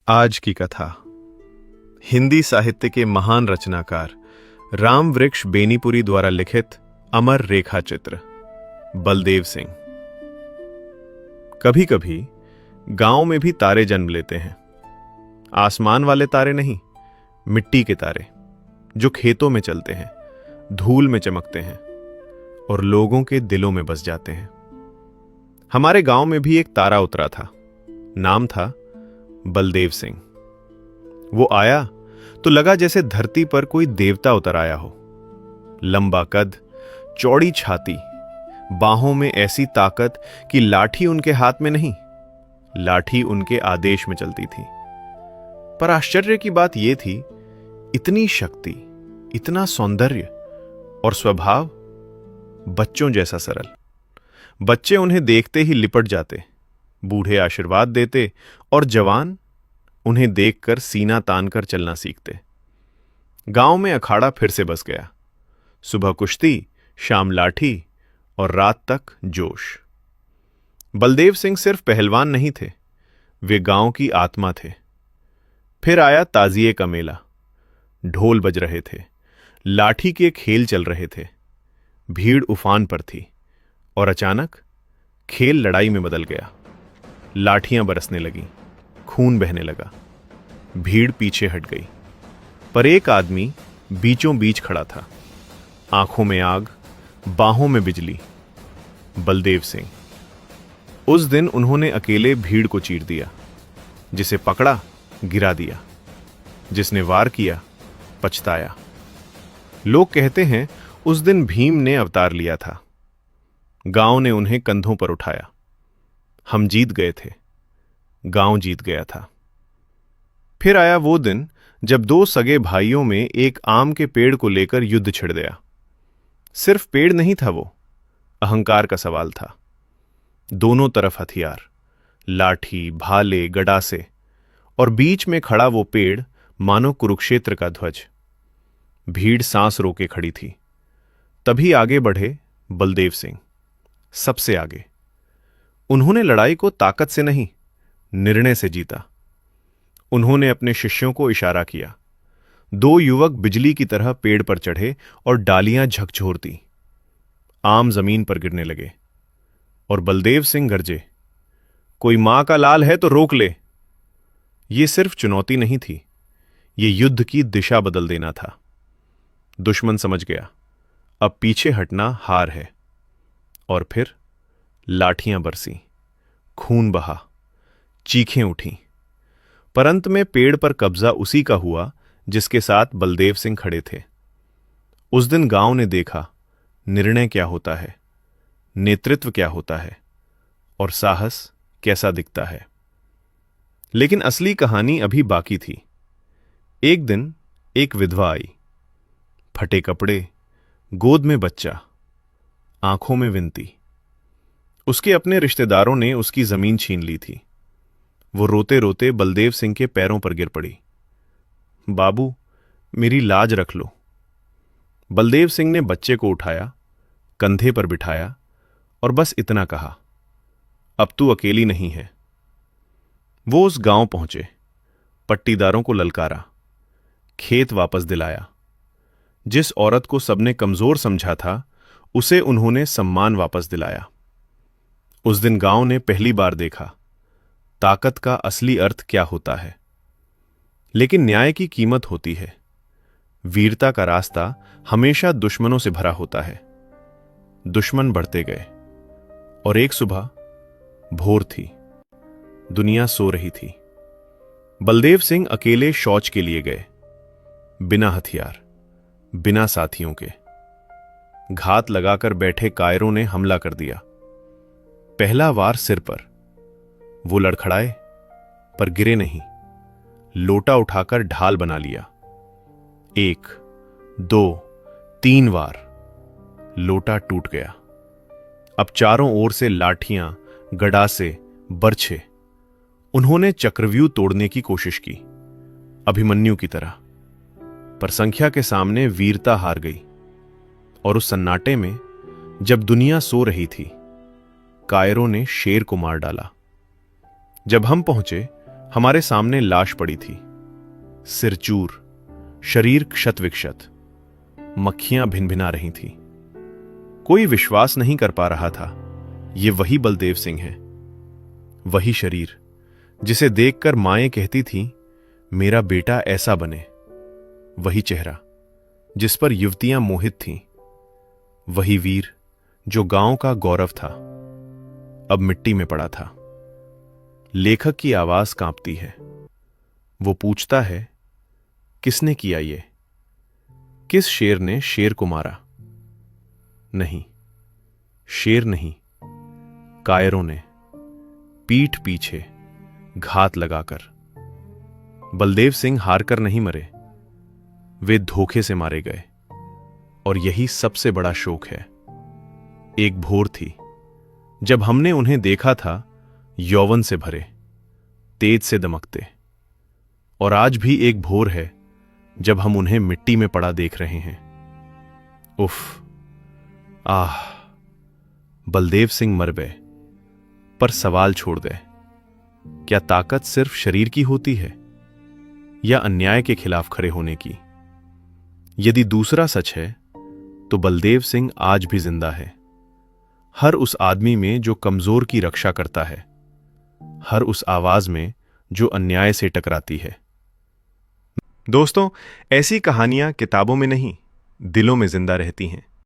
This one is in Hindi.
आज की कथा हिंदी साहित्य के महान रचनाकार राम वृक्ष बेनीपुरी द्वारा लिखित अमर रेखा चित्र बलदेव सिंह। कभी कभी गांव में भी तारे जन्म लेते हैं। आसमान वाले तारे नहीं, मिट्टी के तारे जो खेतों में चलते हैं, धूल में चमकते हैं और लोगों के दिलों में बस जाते हैं। हमारे गांव में भी एक तारा उतरा था। नाम था बलदेव सिंह। वो आया तो लगा जैसे धरती पर कोई देवता उतर आया हो। लंबा कद, चौड़ी छाती, बाहों में ऐसी ताकत कि लाठी उनके हाथ में नहीं, लाठी उनके आदेश में चलती थी। पर आश्चर्य की बात यह थी, इतनी शक्ति, इतना सौंदर्य और स्वभाव बच्चों जैसा सरल। बच्चे उन्हें देखते ही लिपट जाते, बूढ़े आशीर्वाद देते और जवान उन्हें देखकर सीना तानकर चलना सीखते। गांव में अखाड़ा फिर से बस गया। सुबह कुश्ती, शाम लाठी और रात तक जोश। बलदेव सिंह सिर्फ पहलवान नहीं थे, वे गांव की आत्मा थे। फिर आया ताजिए का मेला। ढोल बज रहे थे, लाठी के खेल चल रहे थे, भीड़ उफान पर थी और अचानक खेल लड़ाई में बदल गया। लाठियां बरसने लगीं, खून बहने लगा, भीड़ पीछे हट गई। पर एक आदमी बीचों बीच खड़ा था, आंखों में आग, बाहों में बिजली। बलदेव सिंह। उस दिन उन्होंने अकेले भीड़ को चीर दिया। जिसे पकड़ा गिरा दिया, जिसने वार किया पछताया। लोग कहते हैं उस दिन भीम ने अवतार लिया था। गांव ने उन्हें कंधों पर उठाया। हम जीत गए थे, गांव जीत गया था। फिर आया वो दिन जब दो सगे भाइयों में एक आम के पेड़ को लेकर युद्ध छिड़ गया। सिर्फ पेड़ नहीं था वो, अहंकार का सवाल था। दोनों तरफ हथियार, लाठी, भाले, गडासे और बीच में खड़ा वो पेड़ मानो कुरुक्षेत्र का ध्वज। भीड़ सांस रोके खड़ी थी। तभी आगे बढ़े बलदेव सिंह, सबसे आगे। उन्होंने लड़ाई को ताकत से नहीं, निर्णय से जीता। उन्होंने अपने शिष्यों को इशारा किया। दो युवक बिजली की तरह पेड़ पर चढ़े और डालियां झकझोरती। आम जमीन पर गिरने लगे और बलदेव सिंह गरजे, कोई मां का लाल है तो रोक ले। ये सिर्फ चुनौती नहीं थी, ये युद्ध की दिशा बदल देना था। दुश्मन समझ गया, अब पीछे हटना हार है। और फिर लाठियां बरसी, खून बहा, चीखें उठीं। पर अंत में पेड़ पर कब्जा उसी का हुआ जिसके साथ बलदेव सिंह खड़े थे। उस दिन गांव ने देखा निर्णय क्या होता है, नेतृत्व क्या होता है और साहस कैसा दिखता है। लेकिन असली कहानी अभी बाकी थी। एक दिन एक विधवा आई, फटे कपड़े, गोद में बच्चा, आंखों में विनती। उसके अपने रिश्तेदारों ने उसकी जमीन छीन ली थी। वो रोते रोते बलदेव सिंह के पैरों पर गिर पड़ी। बाबू, मेरी लाज रख लो। बलदेव सिंह ने बच्चे को उठाया, कंधे पर बिठाया और बस इतना कहा, अब तू अकेली नहीं है। वो उस गांव पहुंचे, पट्टीदारों को ललकारा, खेत वापस दिलाया। जिस औरत को सबने कमजोर समझा था, उसे उन्होंने सम्मान वापस दिलाया। उस दिन गांव ने पहली बार देखा ताकत का असली अर्थ क्या होता है। लेकिन न्याय की कीमत होती है। वीरता का रास्ता हमेशा दुश्मनों से भरा होता है। दुश्मन बढ़ते गए और एक सुबह भोर थी, दुनिया सो रही थी। बलदेव सिंह अकेले शौच के लिए गए, बिना हथियार, बिना साथियों के। घात लगाकर बैठे कायरों ने हमला कर दिया। पहला वार सिर पर। वो लड़खड़ाए पर गिरे नहीं, लोटा उठाकर ढाल बना लिया। 1, 2, 3 वार। लोटा टूट गया। अब चारों ओर से लाठियां, गडासे, बरछे। उन्होंने चक्रव्यूह तोड़ने की कोशिश की, अभिमन्यु की तरह। पर संख्या के सामने वीरता हार गई। और उस सन्नाटे में जब दुनिया सो रही थी, कायरों ने शेर को मार डाला। जब हम पहुंचे, हमारे सामने लाश पड़ी थी, सिरचूर, शरीर क्षत विक्षत, मक्खियां भिनभिना रही थीं। कोई विश्वास नहीं कर पा रहा था ये वही बलदेव सिंह है, वही शरीर जिसे देखकर माएं कहती थीं मेरा बेटा ऐसा बने, वही चेहरा जिस पर युवतियां मोहित थीं, वही वीर जो गांव का गौरव था, अब मिट्टी में पड़ा था। लेखक की आवाज कांपती है। वो पूछता है, किसने किया ये? किस शेर ने शेर को मारा? नहीं, शेर नहीं, कायरों ने, पीठ पीछे घात लगाकर। बलदेव सिंह हारकर नहीं मरे, वे धोखे से मारे गए। और यही सबसे बड़ा शोक है। एक भोर थी जब हमने उन्हें देखा था यौवन से भरे, तेज से दमकते, और आज भी एक भोर है जब हम उन्हें मिट्टी में पड़ा देख रहे हैं। उफ, आह, बलदेव सिंह मर गए, पर सवाल छोड़ गए। क्या ताकत सिर्फ शरीर की होती है या अन्याय के खिलाफ खड़े होने की? यदि दूसरा सच है तो बलदेव सिंह आज भी जिंदा है, हर उस आदमी में जो कमजोर की रक्षा करता है, हर उस आवाज में जो अन्याय से टकराती है। दोस्तों, ऐसी कहानियां किताबों में नहीं, दिलों में जिंदा रहती हैं।